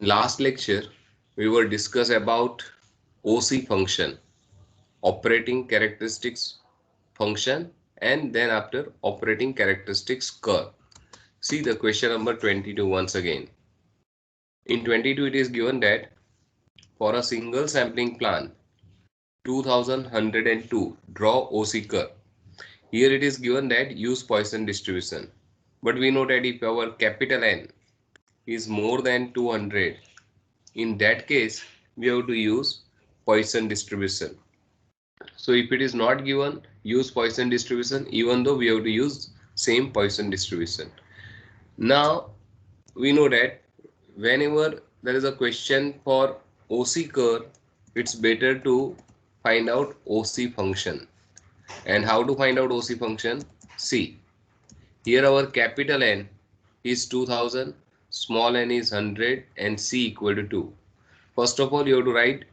Last lecture, we will discuss about OC function, operating characteristics function, and then after operating characteristics curve. See the question number 22 once again. In 22, it is given that for a single sampling plan, 2102, draw OC curve. Here it is given that use Poisson distribution. But we know that if our capital N is more than 200, in that case, we have to use Poisson distribution. So if it is not given, use Poisson distribution, even though we have to use same Poisson distribution. Now we know that whenever there is a question for OC curve, it's better to find out OC function. And how to find out OC function? See, here our capital N is 2000, small n is 100 and C equal to 2. First of all, you have to write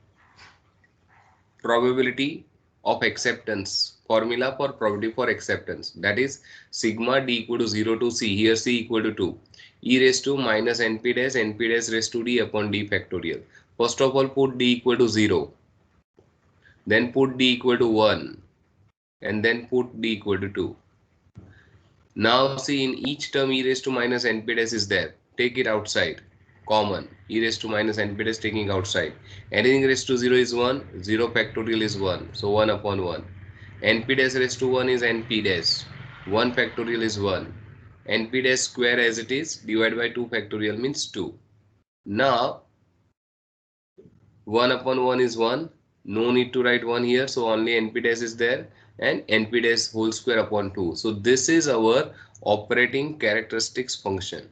probability of acceptance, formula for probability for acceptance, that is sigma d equal to 0 to c, here c equal to 2, e raised to minus np dash raised to d upon d factorial. First of all, put d equal to 0, then put d equal to 1, and then put d equal to 2. Now see, in each term e raised to minus np dash is there, take it outside, common, e raised to minus np dash taking outside. Anything raised to 0 is 1, 0 factorial is 1, so 1 upon 1. Np dash raised to 1 is np dash, 1 factorial is 1. Np dash square as it is, divided by 2 factorial means 2. Now 1 upon 1 is 1, no need to write 1 here, so only np dash is there, and np dash whole square upon 2. So this is our operating characteristics function.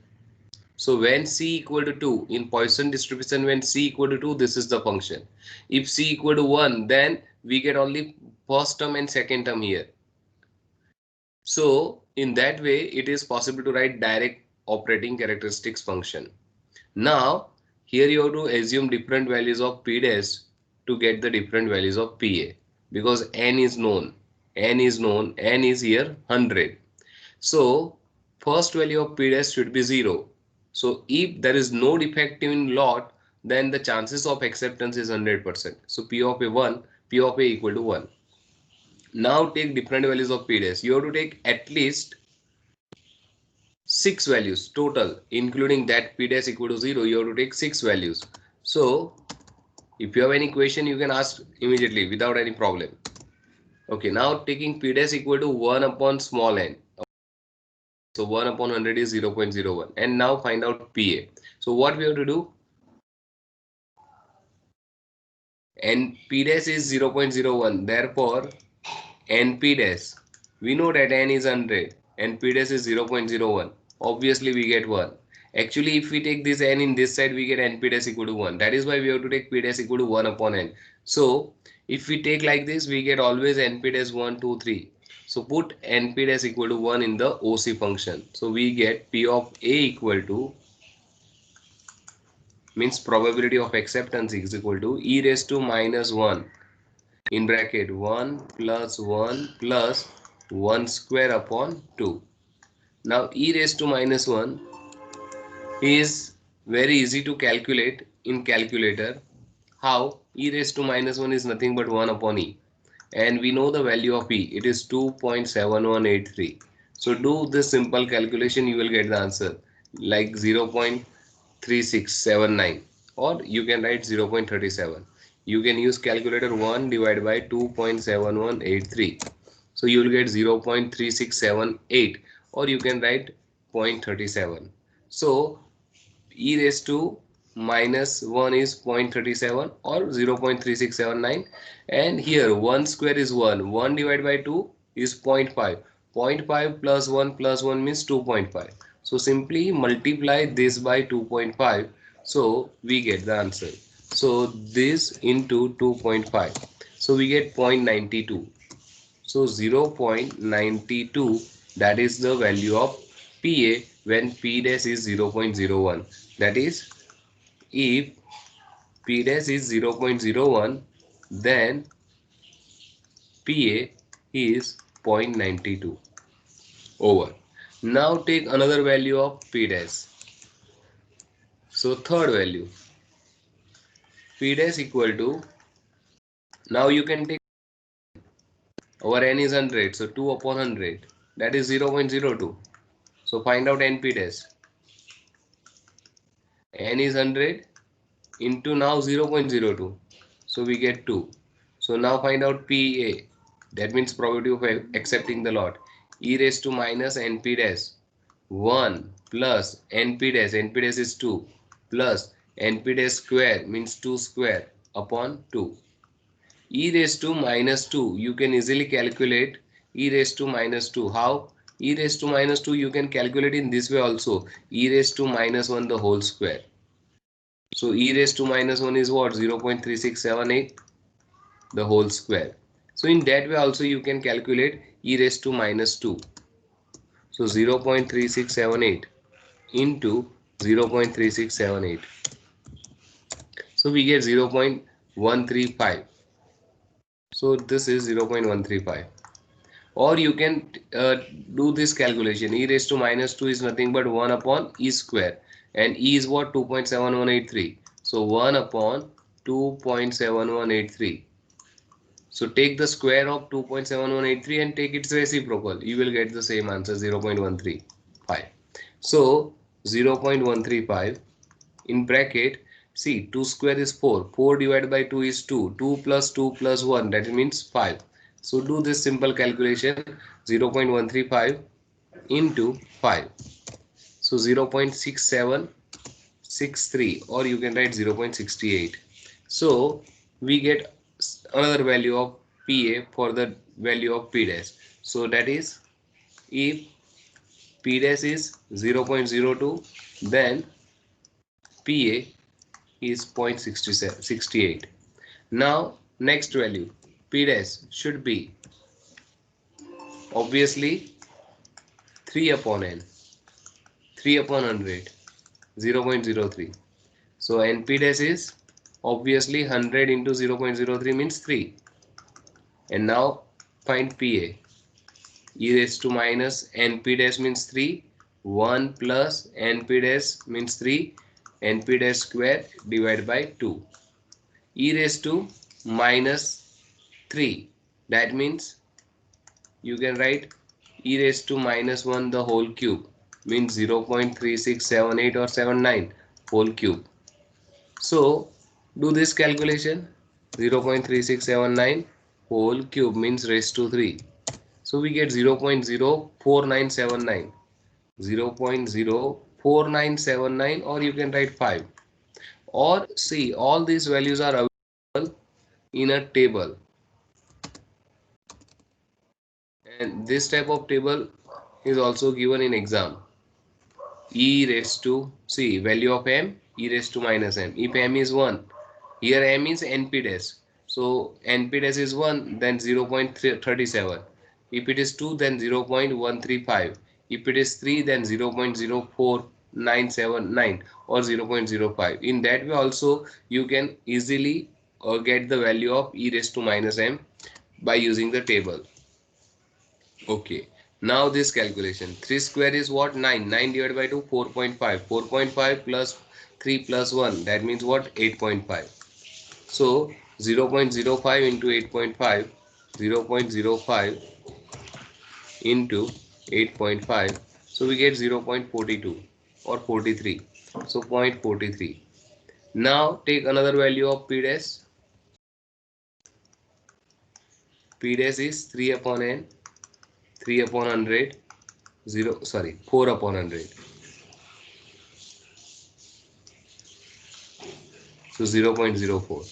So when c equal to 2, in Poisson distribution, when c equal to 2, this is the function. If c equal to 1, then we get only first term and second term here. So in that way, it is possible to write direct operating characteristics function. Now here you have to assume different values of p dash to get the different values of pa, because n is known, n is here 100. So first value of p dash should be 0. So if there is no defect in lot, then the chances of acceptance is 100%. So p of a 1, p of a equal to 1. Now take different values of p dash. You have to take at least 6 values total, including that p dash equal to 0. You have to take 6 values. So if you have any question, you can ask immediately without any problem. Okay, now taking p dash equal to 1 upon small n. So 1 upon 100 is 0.01. And now find out PA. So what we have to do? N P dash is 0.01. Therefore, NP dash. We know that N is 100 and P dash is 0.01. Obviously, we get 1. Actually, if we take this N in this side, we get NP dash equal to 1. That is why we have to take P dash equal to 1 upon N. So, if we take like this, we get always NP dash 1, 2, 3. So, put NP dash equal to 1 in the OC function. So, we get P of A equal to, means probability of acceptance is equal to e raised to minus 1 in bracket 1 plus 1 plus 1 square upon 2. Now e raised to minus 1 is very easy to calculate in calculator. How? E raised to minus 1 is nothing but 1 upon e. And we know the value of e. It is 2.7183. So do this simple calculation, you will get the answer like 0.3679, or you can write 0.37. You can use calculator 1 divided by 2.7183. So you will get 0.3678, or you can write 0.37. So e raised to minus 1 is 0.37 or 0.3679, and here 1 square is 1 divided by 2 is 0.5. 0.5 plus 1 means 2.5. So simply multiply this by 2.5, so we get the answer. So this into 2.5, so we get 0.92. So 0.92, that is the value of PA when P dash is 0.01. That is, if P dash is 0.01, then PA is 0.92 over. Now take another value of P dash. So third value, p dash equal to, now you can take our n is 100, so 2 upon 100, that is 0.02. So find out np dash. N is 100 into now 0.02, so we get 2. So now find out PA, that means probability of accepting the lot. E raised to minus np dash 1 plus np dash, np dash is 2, plus np dash square means 2 square upon 2. E raised to minus 2, you can easily calculate e raised to minus 2. How? E raised to minus 2 you can calculate in this way also, e raised to minus 1 the whole square. So e raised to minus 1 is what? 0.3678 the whole square. So in that way also you can calculate e raised to minus 2. So 0.3678 into 0.3678. So we get 0.135. So this is 0.135. Or you can do this calculation. E raised to minus 2 is nothing but 1 upon e square. And e is what? 2.7183. So 1 upon 2.7183. So take the square of 2.7183 and take its reciprocal. You will get the same answer, 0.135. So 0.135 in bracket, see 2 square is 4. 4 divided by 2 is 2. 2 plus 2 plus 1, that means 5. So do this simple calculation, 0.135 into 5. So 0.6763, or you can write 0.68. So we get another value of PA for the value of P dash. So that is, if P dash is 0.02, then PA is 0.68. Now next value, P dash should be obviously 3 upon n, 3 upon 100, 0.03. So np dash is obviously 100 into 0.03 means 3. And now find PA. E raised to minus np dash means 3. 1 plus np dash means 3. np dash square divided by 2. E raised to minus 3. That means you can write e raised to minus 1 the whole cube, means 0.3678 or 79 whole cube. So do this calculation, 0.3679 whole cube means raised to 3. So we get 0.04979, 0.04979, or you can write 5. Or see, all these values are available in a table. And this type of table is also given in exam. E raised to, see, value of m, e raised to minus m. If m is 1, here m is np dash. So np dash is 1, then 0.37. If it is 2, then 0.135. If it is 3, then 0.04979 or 0.05. In that way also you can easily get the value of e raised to minus m by using the table. Okay, now this calculation, 3 square is what? 9. 9 divided by 2, 4.5. 4.5 plus 3 plus 1, that means what? 8.5. So 0.05 into 8.5, 0.05 into 8.5, so we get 0.42 or 43. So 0.43. Now take another value of P dash. P dash is 3 upon n, 3 upon 100, 4 upon 100. So 0.04.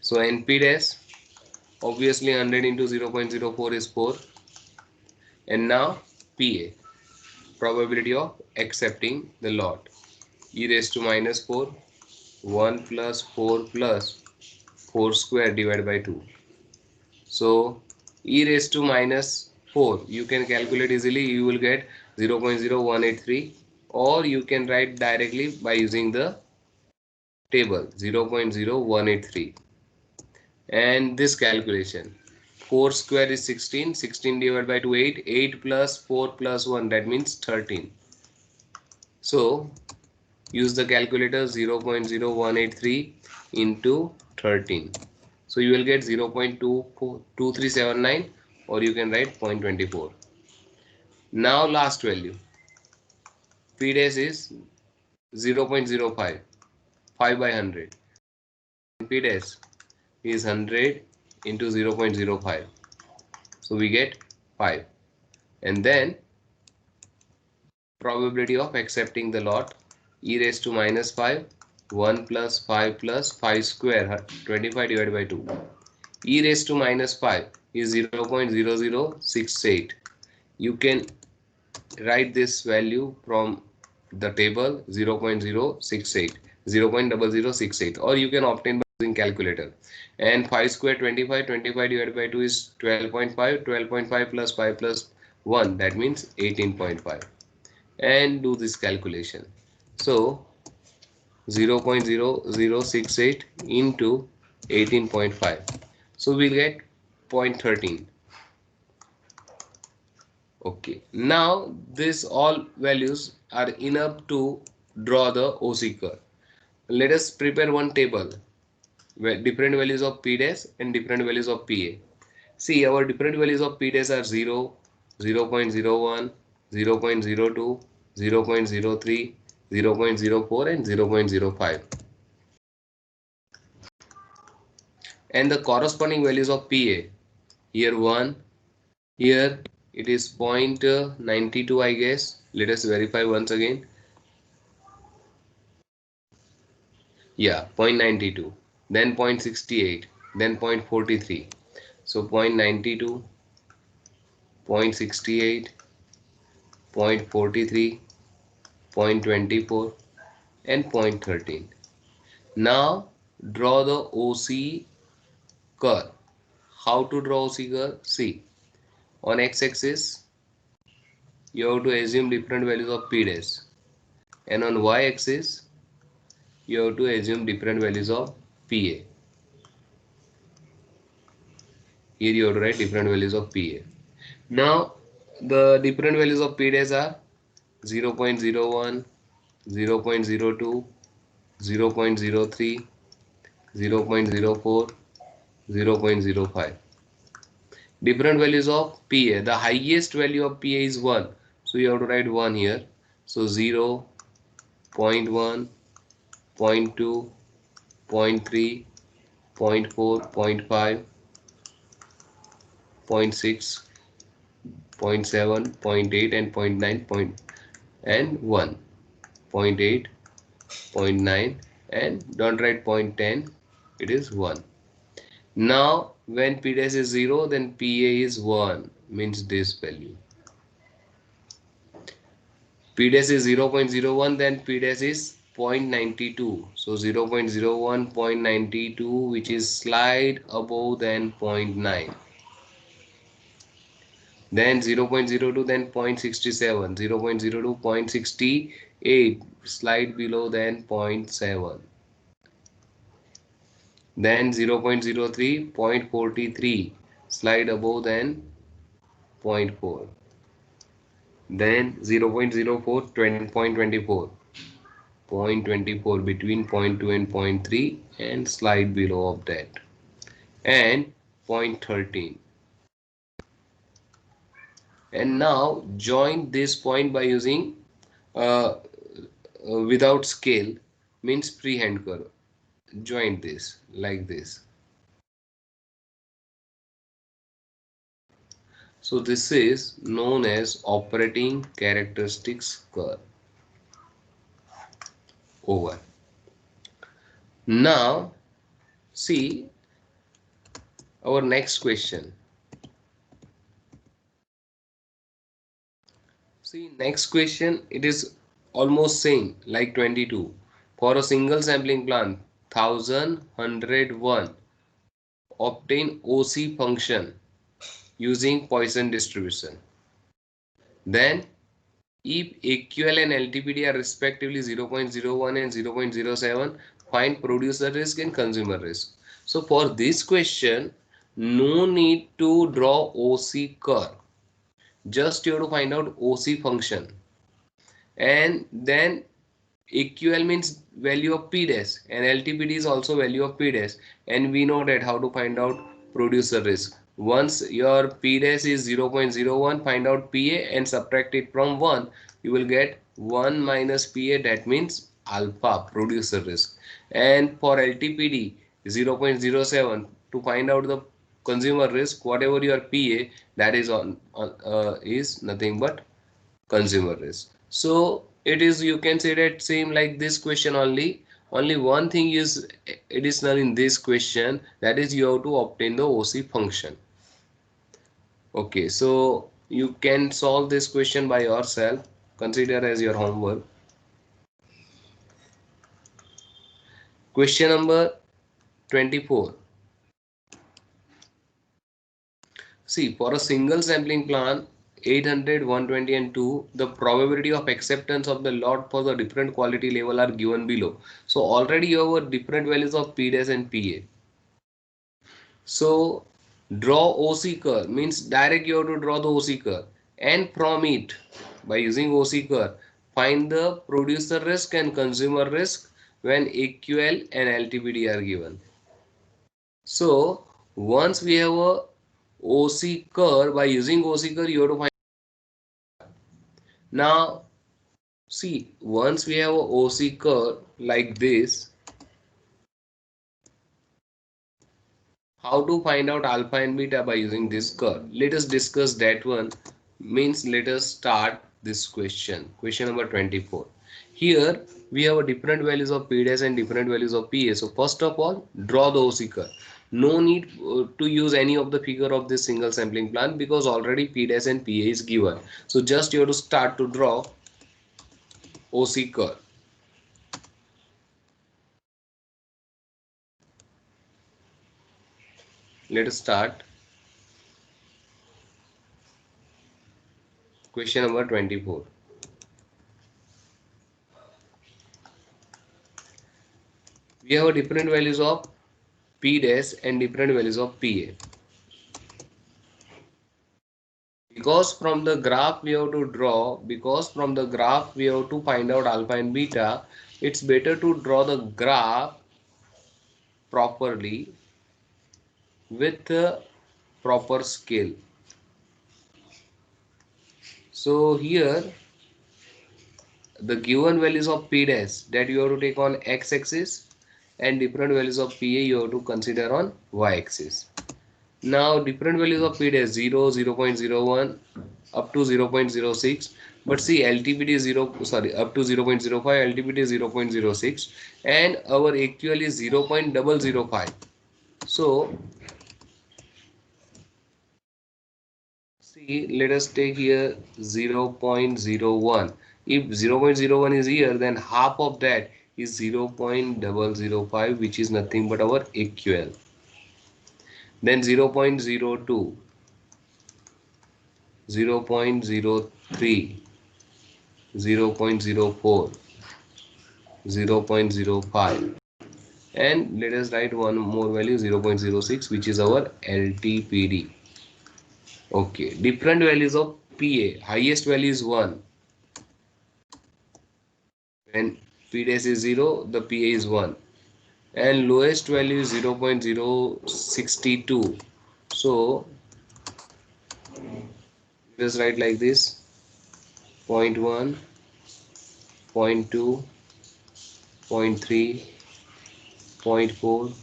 So np dash, obviously 100 into 0.04 is 4. And now PA, probability of accepting the lot. E raised to minus 4, 1 plus 4 plus 4 square divided by 2. So e raised to minus 4, you can calculate easily, you will get 0.0183, or you can write directly by using the table, 0.0183. And this calculation, 4 square is 16, 16 divided by 2, 8, 8 plus 4 plus 1, that means 13. So use the calculator. 0.0183 into 13. So you will get 0.2379, or you can write 0.24. Now last value. P dash is 0.05, 5 by 100. P dash is 100 into 0.05. So we get 5. And then probability of accepting the lot, e raised to minus 5, 1 plus 5 plus 5 square, 25 divided by 2. E raised to minus 5 is 0.0068. You can write this value from the table 0.068, 0.0068, or you can obtain by using calculator. And 5 square 25, 25 divided by 2 is 12.5, 12.5 plus 5 plus 1, that means 18.5. And do this calculation. So 0.0068 into 18.5. So we'll get 0.13. Okay, now this all values are enough to draw the OC curve. Let us prepare one table where different values of P dash and different values of PA. See, our different values of P dash are 0, 0.01, 0.02, 0.03, 0.04 and 0.05. And the corresponding values of PA, here 1, here it is 0.92, I guess. Let us verify once again. Yeah, 0.92, then 0.68, then 0.43. So 0.92, 0.68, 0.43, 0.24 and 0.13. Now draw the OC curve. How to draw OC curve? See, on x-axis you have to assume different values of P dash, and on y-axis you have to assume different values of PA. Here you have to write different values of PA. Now the different values of P dash are 0.01, 0.02, 0.03, 0.04, 0.05. Different values of PA. The highest value of PA is 1. So you have to write 1 here. So 0, 0.1, 0.2, 0.3, 0.4, 0.5, 0.6, 0.7, 0.8 and 0.9 and 1. 0.8, 0.9 and don't write 0.10, it is 1. Now when P dash is 0, then PA is 1, means this value. P dash is 0.01, then P dash is 0.92. So 0.01, 0.92, which is slight above than 0.9. Then 0.02, then 0.67, 0.02, 0.68, slight below than 0.7. Then 0.03, 0.43, slide above than 0.4. Then 0.04, 0.24, 0.24 between 0.2 and 0.3 and slide below of that. And 0.13. And now join this point by using without scale, means freehand curve. Join this like this. So this is known as operating characteristics curve. Over. Now see our next question. See, next question, it is almost same like 22. For a single sampling plan 1101, obtain OC function using Poisson distribution. Then if AQL and LTPD are respectively 0.01 and 0.07, find producer risk and consumer risk. So for this question, no need to draw OC curve. Just you have to find out OC function, and then AQL means value of P dash and LTPD is also value of P dash, and we know that how to find out producer risk. Once your P dash is 0.01, find out PA and subtract it from 1, you will get 1 minus PA, that means alpha, producer risk. And for LTPD 0.07, to find out the consumer risk, whatever your PA, that is is nothing but consumer risk. So it is, you can say that same like this question only. Only one thing is additional in this question, that is you have to obtain the OC function. Okay, so you can solve this question by yourself. Consider as your homework. Question number 24. See, for a single sampling plan 800, 120 and 2, the probability of acceptance of the lot for the different quality level are given below. So already you have different values of P dash and PA. So draw OC curve, means direct you have to draw the OC curve, and from it, by using OC curve, find the producer risk and consumer risk when AQL and LTPD are given. So once we have a OC curve, by using OC curve you have to find. Now see, once we have a OC curve like this, how to find out alpha and beta by using this curve? Let us discuss that one. Means let us start this question. Question number 24. Here we have a different values of P dash and different values of PA. So first of all, draw the OC curve. No need to use any of the figure of this single sampling plan, because already P dash and PA is given. So just you have to start to draw OC curve. Let us start. Question number 24. We have different values of P dash and different values of PA. Because from the graph we have to draw, because from the graph we have to find out alpha and beta, it's better to draw the graph properly with a proper scale. So here the given values of P dash, that you have to take on x-axis, and different values of PA you have to consider on y-axis. Now different values of P dash 0, 0.01 up to 0.06, but see LTPD is 0, sorry, up to 0.05, LTPD is 0.06, and our AQL is 0.005. So see, let us take here 0.01. If 0.01 is here, then half of that is 0.005, which is nothing but our AQL. Then 0.02, 0.03, 0.04, 0.05, and let us write one more value 0.06, which is our LTPD. Okay, different values of PA. Highest value is 1. When P dash is 0, the PA is 1. And lowest value is 0.062. So just write like this: 0.1, 0.2, 0.3, 0.4,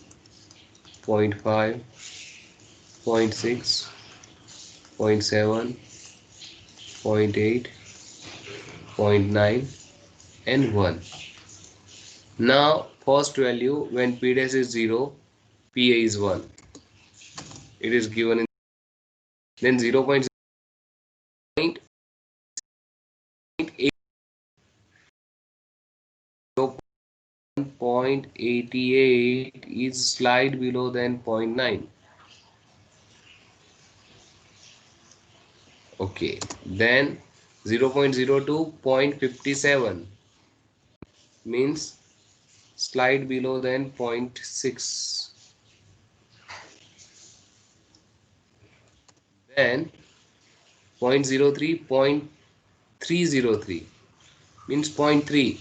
0.5, 0.6, 0.7, 0.8, 0.9 and 1. Now first value, when P dash is 0, PA is 1. It is given in. Then 0.8 0.88 is slight below than 0.9. Okay, then 0.02, 0.57 means slight below than 0.6. Then 0.03, 0.303 means 0.3.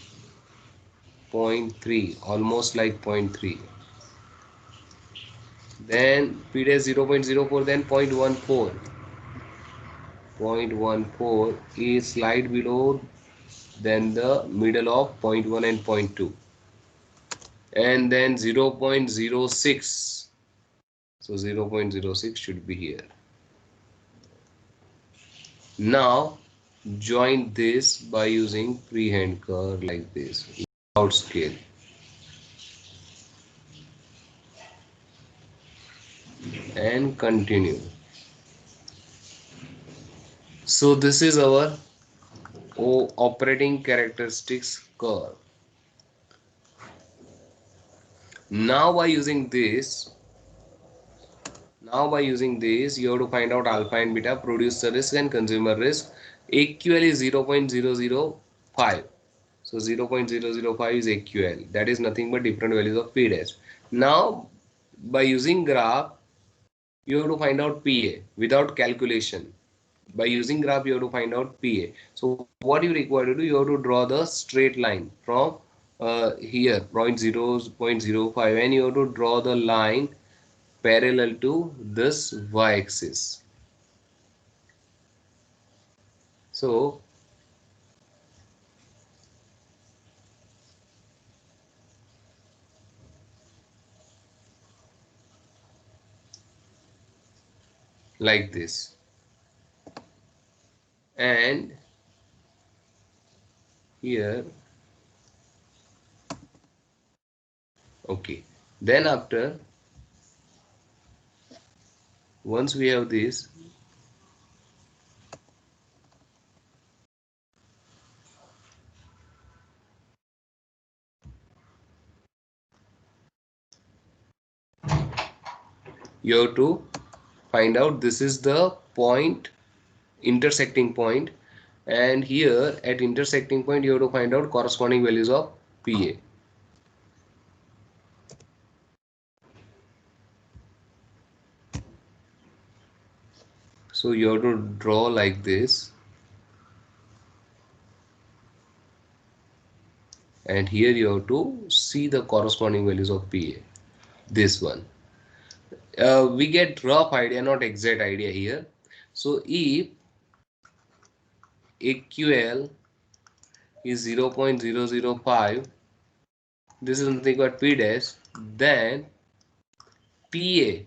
0.3, almost like 0.3. Then P dash 0.04, then 0.14. 0.14 is slight below than the middle of 0.1 and 0.2. And then 0.06. So 0.06 should be here. Now join this by using freehand curve like this without scale. And continue. So this is our operating characteristics curve. Now by using this, you have to find out alpha and beta, producer risk and consumer risk. AQL is 0.005. So 0.005 is AQL. That is nothing but different values of P dash. Now by using graph, you have to find out PA without calculation. By using graph, you have to find out PA. So what you require to do, you have to draw the straight line from here 0.05, and you have to draw the line parallel to this y-axis. So like this, and here, okay. Then after, once we have this, you have to find out this is the point, intersecting point, and here at intersecting point you have to find out corresponding values of PA. So you have to draw like this, and here you have to see the corresponding values of PA. This one. We get rough idea, not exact idea here. So if AQL is 0.005, this is nothing but P dash, then PA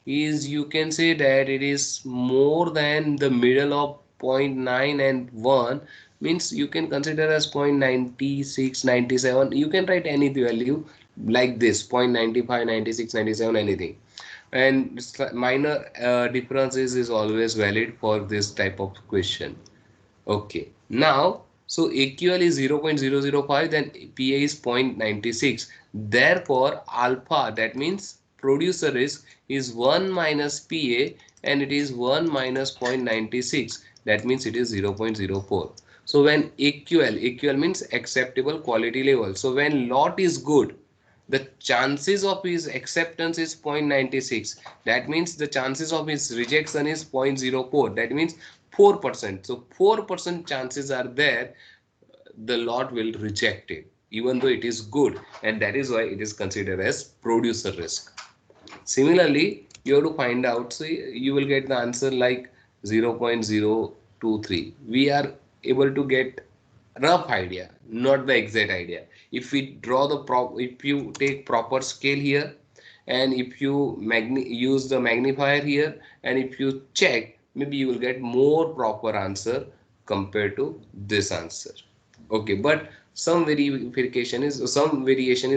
is, you can say that it is more than the middle of 0.9 and 1, means you can consider as 0.96, 97. You can write any value like this, 0.95, 96, 97, anything. And minor differences is always valid for this type of question. Okay, now so AQL is 0.005, then PA is 0.96. Therefore, alpha, that means producer risk, is 1 minus PA, and it is 1 minus 0.96. That means it is 0.04. So when AQL means acceptable quality level. So when lot is good, the chances of his acceptance is 0.96. That means the chances of his rejection is 0.04. That means 4%. So 4% chances are there the lot will reject it, even though it is good, and that is why it is considered as producer risk. Similarly, you have to find out, so you will get the answer like 0.023. We are able to get rough idea, not the exact idea. If we draw the if you take proper scale here, and if you use the magnifier here, and if you check, maybe you will get more proper answer compared to this answer. Okay, but some variation is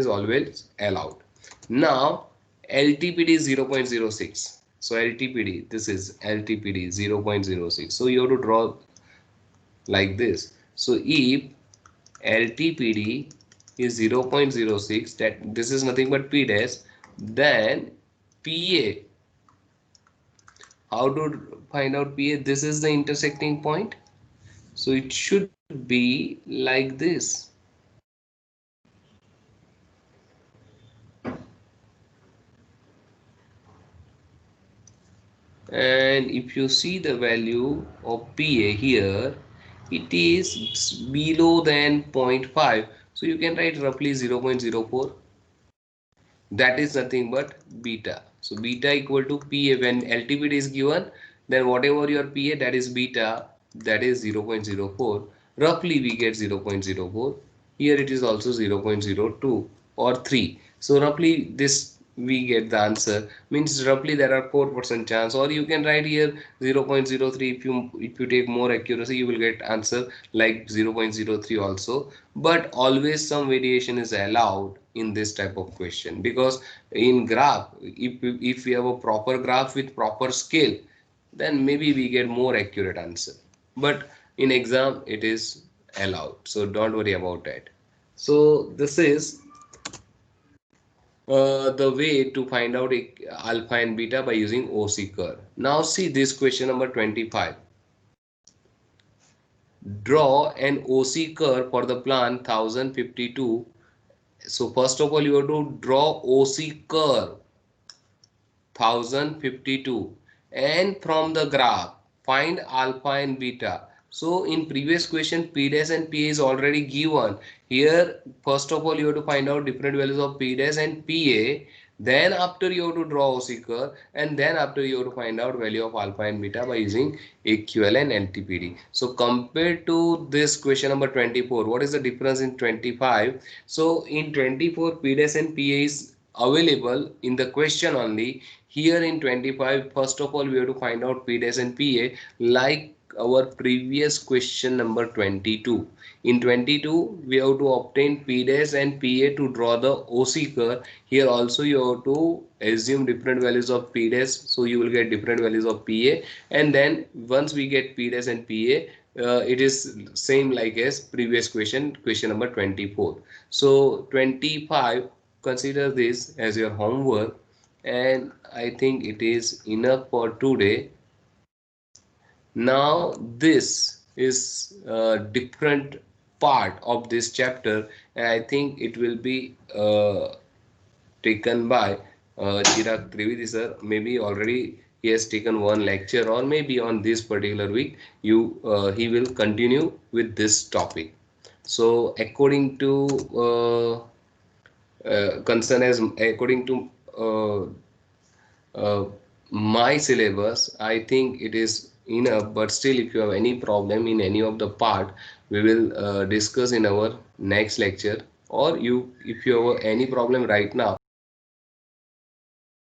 always allowed. Now LTPD is 0.06. So LTPD, this is LTPD 0.06. So you have to draw like this. So if LTPD is 0.06, that this is nothing but P dash, then PA, how to find out PA? This is the intersecting point. So it should be like this. And if you see the value of PA here, it is below than 0.5. So you can write roughly 0.04. That is nothing but beta. So beta equal to PA. When LTPD is given, then whatever your PA, that is beta, that is 0.04. Roughly we get 0.04. Here it is also 0.02 or 3. So roughly this we get the answer, means roughly there are 4% chance, or you can write here 0.03. If you take more accuracy, you will get answer like 0.03 also. But always some variation is allowed in this type of question, because in graph, if we have a proper graph with proper scale, then maybe we get more accurate answer. But in exam it is allowed, so don't worry about it. So this is the way to find out alpha and beta by using OC curve. Now see this question number 25. Draw an OC curve for the plan 1052. So first of all, you have to draw OC curve 1052, and from the graph find alpha and beta. So in previous question, P dash and PA is already given. Here first of all you have to find out different values of P dash and PA, then after you have to draw OC curve, and then after you have to find out value of alpha and beta by using AQL and LTPD. So compared to this question number 24, what is the difference in 25? So in 24, P dash and PA is available in the question only. Here in 25, first of all we have to find out P dash and PA like our previous question number 22. In 22 we have to obtain P dash and PA to draw the OC curve. Here also you have to assume different values of P dash, so you will get different values of PA, and then once we get P dash and PA, it is same like as previous question number 24. So 25, consider this as your homework, and I think it is enough for today. Now this is a different part of this chapter, and I think it will be taken by Chirag Trivedi sir. Maybe already he has taken one lecture, or maybe on this particular week he will continue with this topic. So according to concern as according to uh, my syllabus, I think it is enough. But still, if you have any problem in any of the part, we will discuss in our next lecture. Or if you have any problem right now,